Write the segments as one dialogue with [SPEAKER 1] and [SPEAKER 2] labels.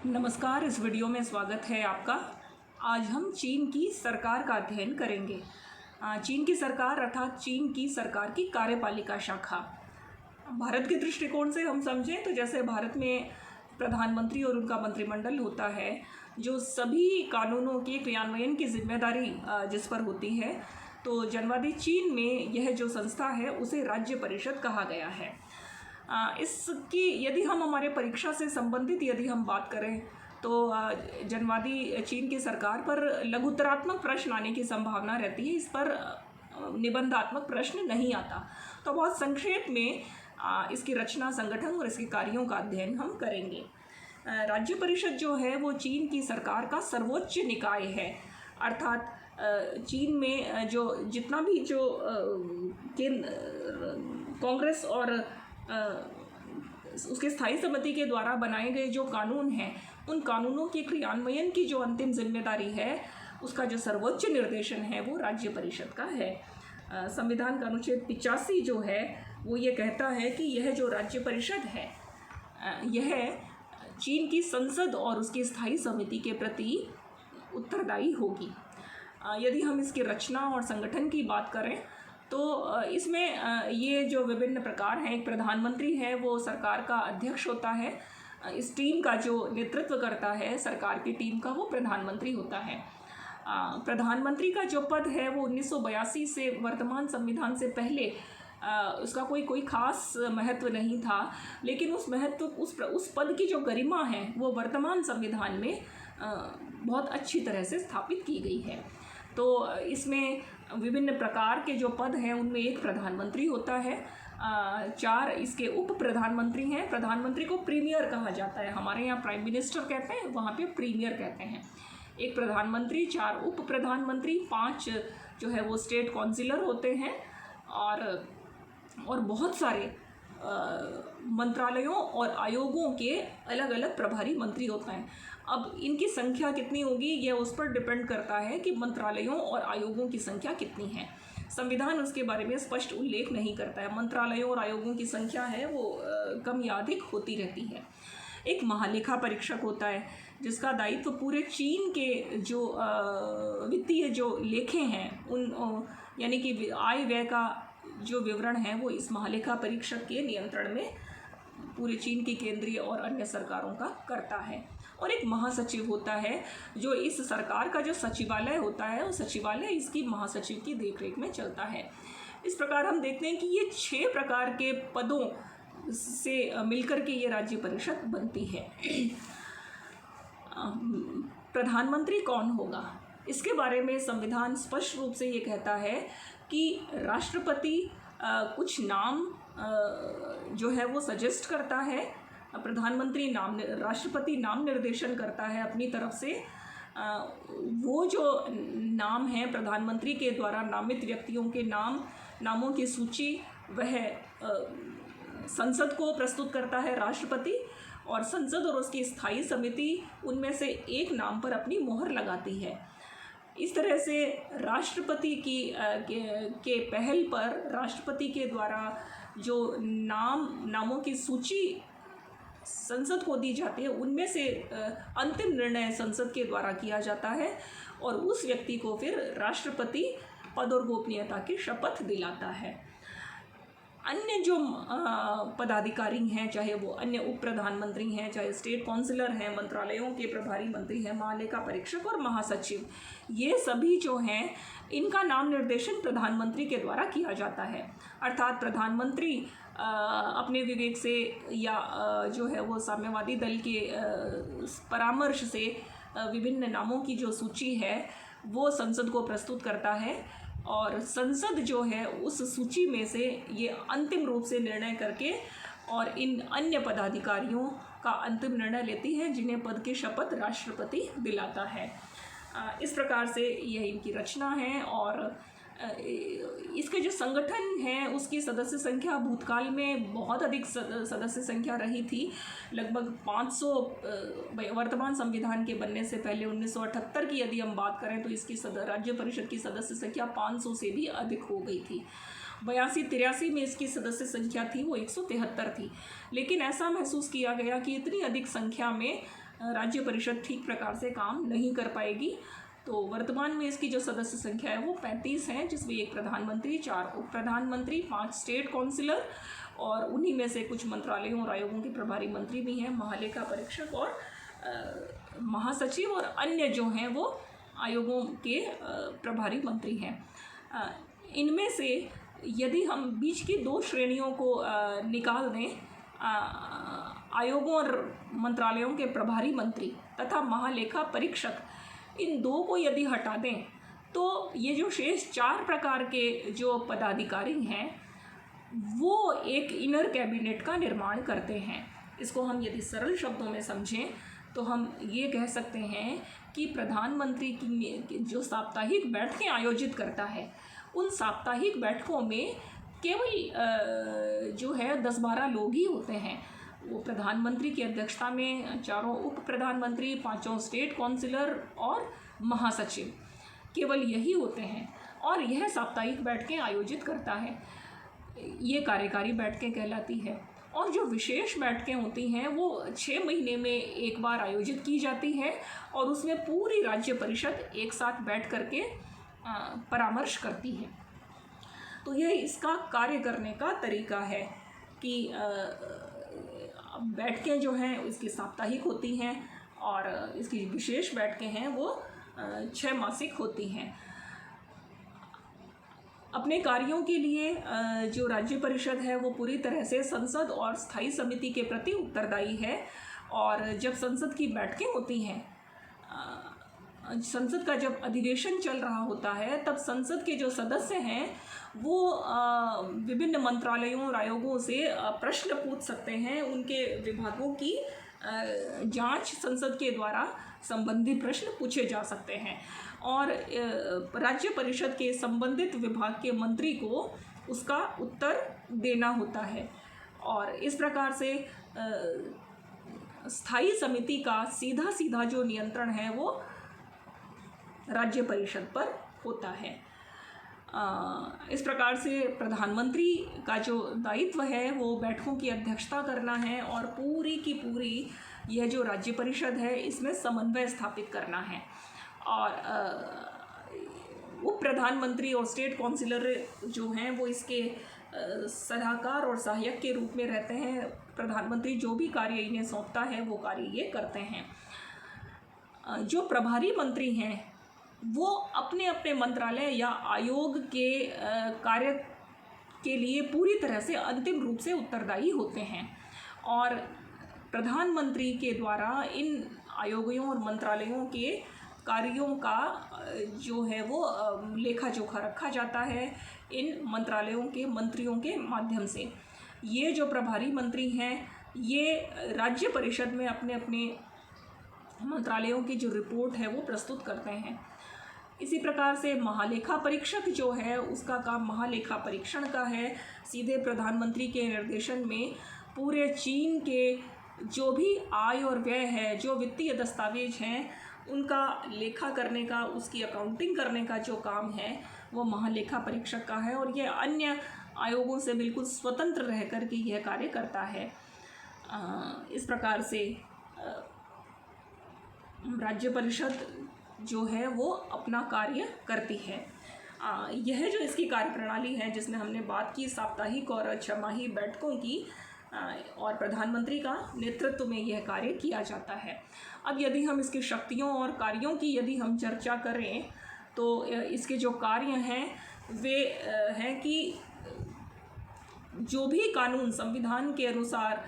[SPEAKER 1] नमस्कार। इस वीडियो में स्वागत है आपका। आज हम चीन की सरकार का अध्ययन करेंगे। चीन की सरकार अर्थात चीन की सरकार की कार्यपालिका शाखा। भारत के दृष्टिकोण से हम समझें तो जैसे भारत में प्रधानमंत्री और उनका मंत्रिमंडल होता है, जो सभी कानूनों के क्रियान्वयन की जिम्मेदारी जिस पर होती है, तो जनवादी चीन में यह जो संस्था है उसे राज्य परिषद कहा गया है। इसकी यदि हम हमारे परीक्षा से संबंधित यदि हम बात करें तो जनवादी चीन की सरकार पर लघुत्तरात्मक प्रश्न आने की संभावना रहती है। इस पर निबंधात्मक प्रश्न नहीं आता। तो बहुत संक्षेप में इसकी रचना, संगठन और इसके कार्यों का अध्ययन हम करेंगे। राज्य परिषद जो है वो चीन की सरकार का सर्वोच्च निकाय है। अर्थात चीन में जो जितना भी जो कांग्रेस और उसके स्थायी समिति के द्वारा बनाए गए जो कानून हैं, उन कानूनों के क्रियान्वयन की जो अंतिम जिम्मेदारी है, उसका जो सर्वोच्च निर्देशन है वो राज्य परिषद का है। संविधान का अनुच्छेद 85 जो है वो ये कहता है कि यह जो राज्य परिषद है यह चीन की संसद और उसकी स्थायी समिति के प्रति उत्तरदायी होगी। यदि हम इसकी रचना और संगठन की बात करें तो इसमें ये जो विभिन्न प्रकार हैं, एक प्रधानमंत्री है, वो सरकार का अध्यक्ष होता है। इस टीम का जो नेतृत्व करता है, सरकार की टीम का, वो प्रधानमंत्री होता है। प्रधानमंत्री का जो पद है वो 1982 से वर्तमान संविधान से पहले उसका कोई खास महत्व नहीं था, लेकिन उस महत्व उस पद की जो गरिमा है वो वर्तमान संविधान में बहुत अच्छी तरह से स्थापित की गई है। तो इसमें विभिन्न प्रकार के जो पद हैं उनमें एक प्रधानमंत्री होता है, 4 इसके उप प्रधानमंत्री हैं। प्रधानमंत्री को प्रीमियर कहा जाता है, हमारे यहाँ प्राइम मिनिस्टर कहते हैं, वहाँ पे प्रीमियर कहते हैं। एक प्रधानमंत्री, 4 उप प्रधानमंत्री, 5 जो है वो स्टेट काउंसिलर होते हैं और बहुत सारे मंत्रालयों और आयोगों के अलग अलग प्रभारी मंत्री होते हैं। अब इनकी संख्या कितनी होगी यह उस पर डिपेंड करता है कि मंत्रालयों और आयोगों की संख्या कितनी है। संविधान उसके बारे में स्पष्ट उल्लेख नहीं करता है। मंत्रालयों और आयोगों की संख्या है वो कम या अधिक होती रहती है। एक महालेखा परीक्षक होता है जिसका दायित्व पूरे चीन के जो वित्तीय जो लेखे हैं उन यानी कि आय व्यय का जो विवरण है वो इस महालेखा परीक्षक के नियंत्रण में पूरे चीन की केंद्रीय और अन्य सरकारों का करता है। और एक महासचिव होता है जो इस सरकार का जो सचिवालय होता है, वो सचिवालय इसकी महासचिव की देखरेख में चलता है। इस प्रकार हम देखते हैं कि ये 6 प्रकार के पदों से मिलकर के ये राज्य परिषद बनती है। प्रधानमंत्री कौन होगा, इसके बारे में संविधान स्पष्ट रूप से ये कहता है कि राष्ट्रपति कुछ नाम जो है वो सजेस्ट करता है। राष्ट्रपति नाम निर्देशन करता है अपनी तरफ से। वो जो नाम है प्रधानमंत्री के द्वारा नामित व्यक्तियों के नामों की सूची वह संसद को प्रस्तुत करता है राष्ट्रपति, और संसद और उसकी स्थायी समिति उनमें से एक नाम पर अपनी मोहर लगाती है। इस तरह से राष्ट्रपति के पहल पर राष्ट्रपति के द्वारा जो नामों की सूची संसद को दी जाती है, उनमें से अंतिम निर्णय संसद के द्वारा किया जाता है और उस व्यक्ति को फिर राष्ट्रपति पद और गोपनीयता की शपथ दिलाता है। अन्य जो पदाधिकारी हैं, चाहे वो अन्य उप प्रधानमंत्री हैं, चाहे स्टेट काउंसिलर हैं, मंत्रालयों के प्रभारी मंत्री हैं, महालेखा परीक्षक और महासचिव, ये सभी जो हैं इनका नाम निर्देशन प्रधानमंत्री के द्वारा किया जाता है। अर्थात प्रधानमंत्री अपने विवेक से या जो है वो साम्यवादी दल के परामर्श से विभिन्न नामों की जो सूची है वो संसद को प्रस्तुत करता है, और संसद जो है उस सूची में से ये अंतिम रूप से निर्णय करके और इन अन्य पदाधिकारियों का अंतिम निर्णय लेती है, जिन्हें पद की शपथ राष्ट्रपति दिलाता है। इस प्रकार से यह इनकी रचना है। और इसके जो संगठन है उसकी सदस्य संख्या भूतकाल में बहुत अधिक सदस्य संख्या रही थी, लगभग 500। वर्तमान संविधान के बनने से पहले 1978 की यदि हम बात करें तो इसकी राज्य परिषद की सदस्य संख्या 500 से भी अधिक हो गई थी। 82-83 में इसकी सदस्य संख्या थी वो 173 थी। लेकिन ऐसा महसूस किया गया कि इतनी अधिक संख्या में राज्य परिषद ठीक प्रकार से काम नहीं कर पाएगी। तो वर्तमान में इसकी जो सदस्य संख्या है वो 35 है, जिसमें 1 प्रधानमंत्री, 4 उप प्रधानमंत्री, 5 स्टेट काउंसिलर और उन्हीं में से कुछ मंत्रालयों और आयोगों के प्रभारी मंत्री भी हैं, महालेखा परीक्षक और महासचिव और अन्य जो हैं वो आयोगों के प्रभारी मंत्री हैं। इनमें से यदि हम बीच की 2 श्रेणियों को निकाल दें, आयोगों और मंत्रालयों के प्रभारी मंत्री तथा महालेखा परीक्षक, इन 2 को यदि हटा दें तो ये जो शेष 4 प्रकार के जो पदाधिकारी हैं वो एक इनर कैबिनेट का निर्माण करते हैं। इसको हम यदि सरल शब्दों में समझें तो हम ये कह सकते हैं कि प्रधानमंत्री की जो साप्ताहिक बैठकें आयोजित करता है, उन साप्ताहिक बैठकों में केवल जो है 10-12 लोग ही होते हैं। वो प्रधानमंत्री की अध्यक्षता में 4 उप प्रधानमंत्री, 5 स्टेट काउंसिलर और महासचिव, केवल यही होते हैं और यह साप्ताहिक बैठकें आयोजित करता है। ये कार्यकारी बैठकें कहलाती है। और जो विशेष बैठकें होती हैं वो 6 महीने में एक बार आयोजित की जाती है और उसमें पूरी राज्य परिषद एक साथ बैठ करके परामर्श करती है। तो यह इसका कार्य करने का तरीका है कि बैठकें जो हैं इसकी साप्ताहिक होती हैं और इसकी विशेष बैठकें हैं वो 6 मासिक होती हैं। अपने कार्यों के लिए जो राज्य परिषद है वो पूरी तरह से संसद और स्थायी समिति के प्रति उत्तरदायी है। और जब संसद की बैठकें होती हैं, संसद का जब अधिवेशन चल रहा होता है, तब संसद के जो सदस्य हैं वो विभिन्न मंत्रालयों और आयोगों से प्रश्न पूछ सकते हैं। उनके विभागों की जांच संसद के द्वारा संबंधित प्रश्न पूछे जा सकते हैं और राज्य परिषद के संबंधित विभाग के मंत्री को उसका उत्तर देना होता है। और इस प्रकार से स्थायी समिति का सीधा जो नियंत्रण है वो राज्य परिषद पर होता है। इस प्रकार से प्रधानमंत्री का जो दायित्व है वो बैठकों की अध्यक्षता करना है और पूरी की पूरी यह जो राज्य परिषद है इसमें समन्वय स्थापित करना है। और उप प्रधानमंत्री और स्टेट काउंसिलर जो हैं वो इसके सलाहकार और सहायक के रूप में रहते हैं। प्रधानमंत्री जो भी कार्य इन्हें सौंपता है वो कार्य ये करते हैं। जो प्रभारी मंत्री हैं वो अपने अपने मंत्रालय या आयोग के कार्य के लिए पूरी तरह से अंतिम रूप से उत्तरदायी होते हैं और प्रधानमंत्री के द्वारा इन आयोगों और मंत्रालयों के कार्यों का जो है वो लेखा जोखा रखा जाता है इन मंत्रालयों के मंत्रियों के माध्यम से। ये जो प्रभारी मंत्री हैं ये राज्य परिषद में अपने अपने मंत्रालयों की जो रिपोर्ट है वो प्रस्तुत करते हैं। इसी प्रकार से महालेखा परीक्षक जो है उसका काम महालेखा परीक्षण का है। सीधे प्रधानमंत्री के निर्देशन में पूरे चीन के जो भी आय और व्यय है, जो वित्तीय दस्तावेज हैं, उनका लेखा करने का, उसकी अकाउंटिंग करने का जो काम है वो महालेखा परीक्षक का है और यह अन्य आयोगों से बिल्कुल स्वतंत्र रह कर के यह कार्य करता है। इस प्रकार से राज्य परिषद जो है वो अपना कार्य करती है। यह जो इसकी कार्यप्रणाली है जिसमें हमने बात की साप्ताहिक और छमाही बैठकों की और प्रधानमंत्री का नेतृत्व में यह कार्य किया जाता है। अब यदि हम इसकी शक्तियों और कार्यों की यदि हम चर्चा करें तो इसके जो कार्य हैं वे हैं कि जो भी कानून संविधान के अनुसार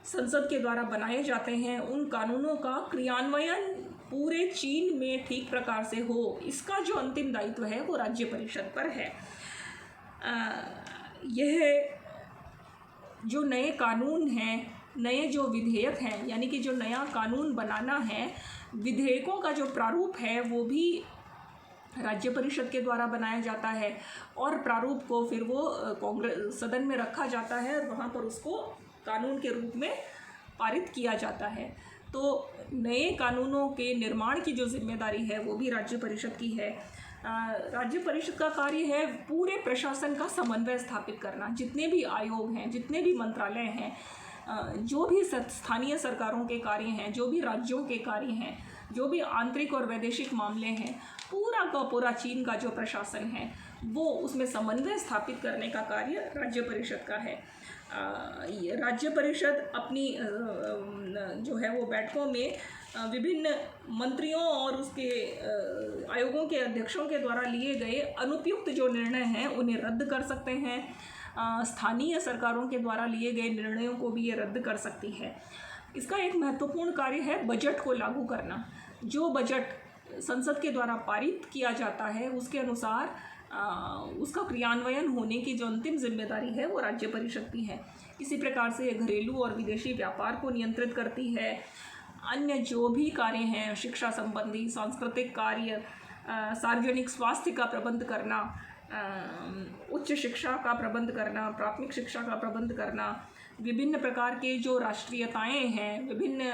[SPEAKER 1] संसद के द्वारा बनाए जाते हैं उन कानूनों का क्रियान्वयन पूरे चीन में ठीक प्रकार से हो, इसका जो अंतिम दायित्व है वो राज्य परिषद पर है। यह जो नए कानून हैं, नए जो विधेयक हैं, यानी कि जो नया कानून बनाना है, विधेयकों का जो प्रारूप है वो भी राज्य परिषद के द्वारा बनाया जाता है और प्रारूप को फिर वो कांग्रेस सदन में रखा जाता है और वहाँ पर उसको कानून के रूप में पारित किया जाता है। तो नए कानूनों के निर्माण की जो जिम्मेदारी है वो भी राज्य परिषद की है। राज्य परिषद का कार्य है पूरे प्रशासन का समन्वय स्थापित करना। जितने भी आयोग हैं, जितने भी मंत्रालय हैं, जो भी स्थानीय सरकारों के कार्य हैं, जो भी राज्यों के कार्य हैं, जो भी आंतरिक और वैदेशिक मामले हैं, पूरा का पूरा चीन का जो प्रशासन है वो उसमें समन्वय स्थापित करने का कार्य राज्य परिषद का है। ये राज्य परिषद अपनी जो है वो बैठकों में विभिन्न मंत्रियों और उसके आयोगों के अध्यक्षों के द्वारा लिए गए अनुपयुक्त जो निर्णय हैं उन्हें रद्द कर सकते हैं। स्थानीय सरकारों के द्वारा लिए गए निर्णयों को भी ये रद्द कर सकती है। इसका एक महत्वपूर्ण कार्य है बजट को लागू करना। जो बजट संसद के द्वारा पारित किया जाता है उसके अनुसार उसका क्रियान्वयन होने की जो अंतिम जिम्मेदारी है वो राज्य परिषद की है। इसी प्रकार से घरेलू और विदेशी व्यापार को नियंत्रित करती है। अन्य जो भी कार्य हैं, शिक्षा संबंधी, सांस्कृतिक कार्य, सार्वजनिक स्वास्थ्य का प्रबंध करना, उच्च शिक्षा का प्रबंध करना, प्राथमिक शिक्षा का प्रबंध करना, विभिन्न प्रकार के जो राष्ट्रीयताएं हैं, विभिन्न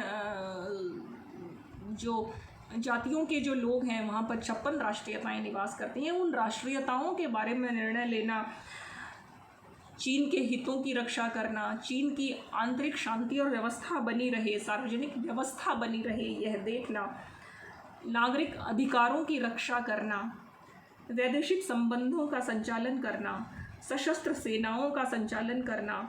[SPEAKER 1] जो जातियों के जो लोग हैं वहाँ पर 56 राष्ट्रीयताएं निवास करती हैं, उन राष्ट्रीयताओं के बारे में निर्णय लेना, चीन के हितों की रक्षा करना, चीन की आंतरिक शांति और व्यवस्था बनी रहे, सार्वजनिक व्यवस्था बनी रहे यह देखना, नागरिक अधिकारों की रक्षा करना, वैदेशिक संबंधों का संचालन करना, सशस्त्र सेनाओं का संचालन करना,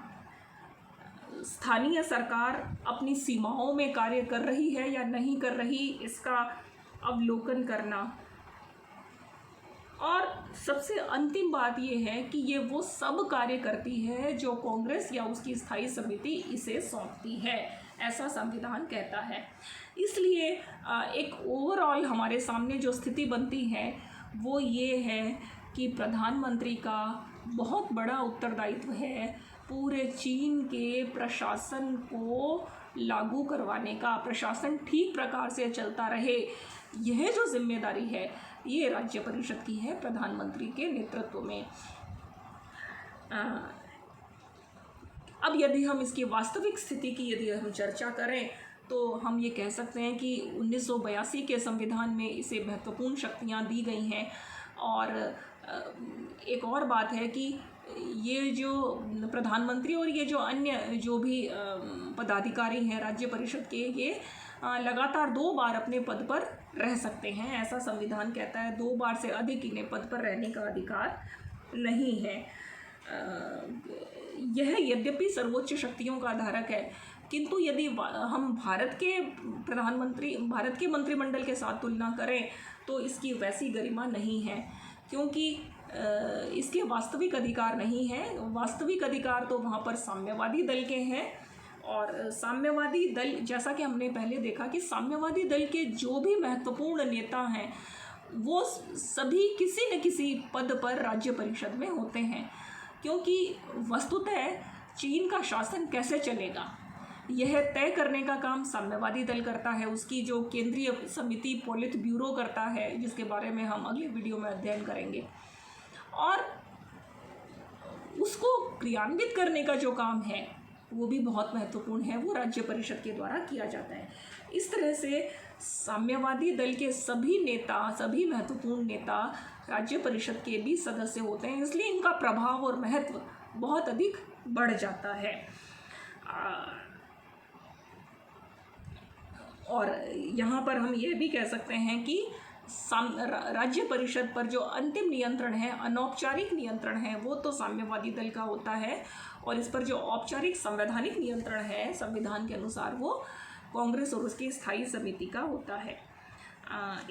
[SPEAKER 1] स्थानीय सरकार अपनी सीमाओं में कार्य कर रही है या नहीं कर रही इसका अवलोकन करना, और सबसे अंतिम बात ये है कि ये वो सब कार्य करती है जो कांग्रेस या उसकी स्थायी समिति इसे सौंपती है, ऐसा संविधान कहता है। इसलिए एक ओवरऑल हमारे सामने जो स्थिति बनती है वो ये है कि प्रधानमंत्री का बहुत बड़ा उत्तरदायित्व है पूरे चीन के प्रशासन को लागू करवाने का, प्रशासन ठीक प्रकार से चलता रहे, यह जो जिम्मेदारी है ये राज्य परिषद की है प्रधानमंत्री के नेतृत्व में। अब यदि हम इसकी वास्तविक स्थिति की यदि हम चर्चा करें तो हम ये कह सकते हैं कि 1982 के संविधान में इसे महत्वपूर्ण शक्तियाँ दी गई हैं। और एक और बात है कि ये जो प्रधानमंत्री और ये जो अन्य जो भी पदाधिकारी हैं राज्य परिषद के, ये लगातार 2 बार अपने पद पर रह सकते हैं, ऐसा संविधान कहता है। 2 बार से अधिक इन्हें पद पर रहने का अधिकार नहीं है। यह यद्यपि सर्वोच्च शक्तियों का धारक है, किंतु यदि हम भारत के मंत्रिमंडल के साथ तुलना करें तो इसकी वैसी गरिमा नहीं है, क्योंकि इसके वास्तविक अधिकार नहीं है। वास्तविक अधिकार तो वहाँ पर साम्यवादी दल के हैं, और साम्यवादी दल, जैसा कि हमने पहले देखा कि साम्यवादी दल के जो भी महत्वपूर्ण नेता हैं वो सभी किसी न किसी पद पर राज्य परिषद में होते हैं, क्योंकि वस्तुतः चीन का शासन कैसे चलेगा यह तय करने का काम साम्यवादी दल करता है। उसकी जो केंद्रीय समिति पॉलिट ब्यूरो करता है, जिसके बारे में हम अगले वीडियो में अध्ययन करेंगे, और उसको क्रियान्वित करने का जो काम है वो भी बहुत महत्वपूर्ण है, वो राज्य परिषद के द्वारा किया जाता है। इस तरह से साम्यवादी दल के सभी नेता, सभी महत्वपूर्ण नेता राज्य परिषद के भी सदस्य होते हैं, इसलिए इनका प्रभाव और महत्व बहुत अधिक बढ़ जाता है। और यहाँ पर हम ये भी कह सकते हैं कि राज्य परिषद पर जो अंतिम नियंत्रण है, अनौपचारिक नियंत्रण है, वो तो साम्यवादी दल का होता है, और इस पर जो औपचारिक संवैधानिक नियंत्रण है संविधान के अनुसार वो कांग्रेस और उसकी स्थायी समिति का होता है।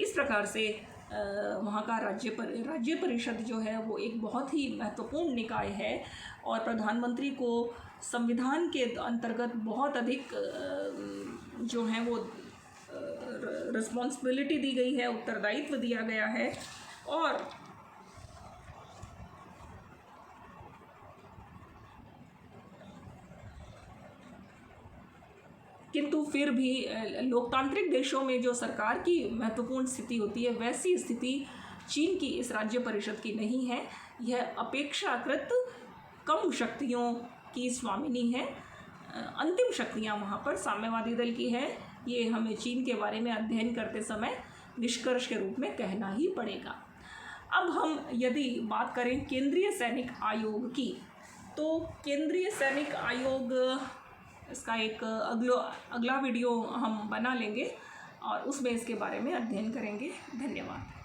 [SPEAKER 1] इस प्रकार से वहाँ का राज्य परिषद जो है वो एक बहुत ही महत्वपूर्ण निकाय है, और प्रधानमंत्री को संविधान के अंतर्गत बहुत अधिक जो है वो रिस्पॉन्सिबिलिटी दी गई है, उत्तरदायित्व दिया गया है। और किंतु फिर भी लोकतांत्रिक देशों में जो सरकार की महत्वपूर्ण स्थिति होती है, वैसी स्थिति चीन की इस राज्य परिषद की नहीं है। यह अपेक्षाकृत कम शक्तियों की स्वामिनी है। अंतिम शक्तियाँ वहाँ पर साम्यवादी दल की है। ये हमें चीन के बारे में अध्ययन करते समय निष्कर्ष के रूप में कहना ही पड़ेगा। अब हम यदि बात करें केंद्रीय सैनिक आयोग की, तो केंद्रीय सैनिक आयोग इसका एक अगला वीडियो हम बना लेंगे और उसमें इसके बारे में अध्ययन करेंगे। धन्यवाद।